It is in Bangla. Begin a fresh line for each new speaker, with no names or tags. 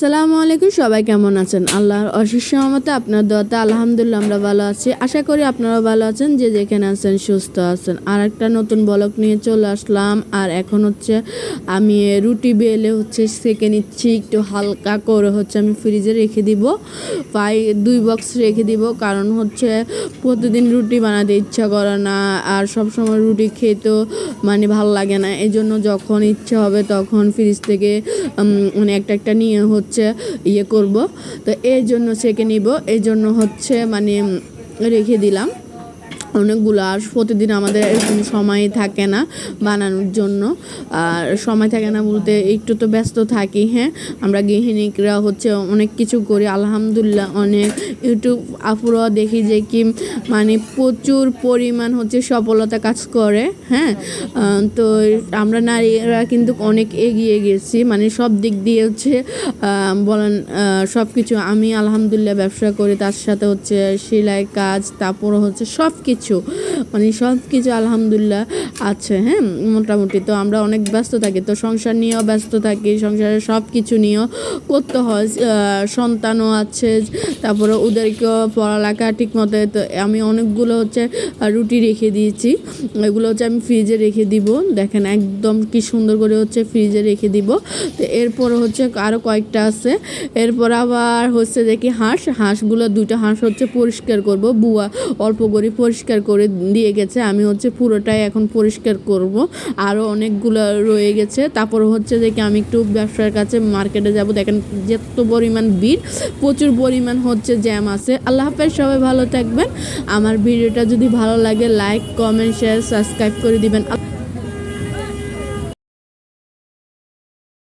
সালামু আলাইকুম, সবাই কেমন আছেন? আল্লাহর অশেষ রহমতে আপনার দোয়াতে আলহামদুলিল্লাহ আমরা ভালো আছি। আশা করি আপনারা ভালো আছেন, যে যেখানে আছেন সুস্থ আছেন। আর একটা নতুন ব্লগ নিয়ে চলে আসলাম। আর এখন হচ্ছে আমি রুটি বেলে সেঁকে নিচ্ছি। একটু হালকা করে আমি ফ্রিজে রেখে দিব, প্রায় 2 বক্স রেখে দিব। কারণ প্রতিদিন রুটি বানাতে ইচ্ছা করে না, আর সবসময় রুটি খেতেও ভালো লাগে না। এই জন্য যখন ইচ্ছা হবে তখন ফ্রিজ থেকে একটা একটা নিয়ে ইয়ে করব। তো এই জন্য সেকে নিব, এই জন্য রেখে দিলাম অনেকগুলো। আর প্রতিদিন আমাদের এরকম সময় থাকে না বানানোর জন্য। আর সময় থাকে না বলতে একটু তো ব্যস্ত থাকি। হ্যাঁ, আমরা গৃহিণীরা অনেক কিছু করি আলহামদুলিল্লাহ। অনেক ইউটিউব আপুরা দেখি যে কি প্রচুর পরিমাণ সফলতা কাজ করে। হ্যাঁ, তো আমরা নারীরা কিন্তু অনেক এগিয়ে গেছি, সব দিক দিয়ে বলেন সব কিছু। আমি আলহামদুলিল্লাহ ব্যবসা করি, তার সাথে সেলাই কাজ, তারপর সব কিছু সব কিছু আলহামদুলিল্লাহ আছে। হ্যাঁ, মোটামুটি তো আমরা অনেক ব্যস্ত থাকি, তো সংসার নিয়েও ব্যস্ত থাকি, সংসারের সব কিছু নিয়েও করতে হয়। সন্তানও আছে, তারপরে ওদেরকেও পড়ালেখা ঠিক মতো। তো আমি অনেকগুলো রুটি রেখে দিয়েছি, এগুলো আমি ফ্রিজে রেখে দিব। দেখেন একদম কি সুন্দর করে ফ্রিজে রেখে দিব। তো এরপর আরও কয়েকটা আছে। এরপর আবার দেখি হাঁসগুলো 2টা হাঁস পরিষ্কার করব। বুয়া অল্প করে পরিষ্কার করে দিয়ে গেছে, আমি পুরোটাই এখন পরিষ্কার করব। আরও অনেকগুলো রয়ে গেছে। তারপর দেখি আমি একটু ব্যবসার কাছে মার্কেটে যাব। দেখেন যত পরিমাণ ভিড়, প্রচুর পরিমাণ জ্যাম আছে। আল্লাহ হাফেজ, সবাই ভালো থাকবেন। আমার ভিডিওটা যদি ভালো লাগে লাইক, কমেন্ট, শেয়ার, সাবস্ক্রাইব করে দিবেন।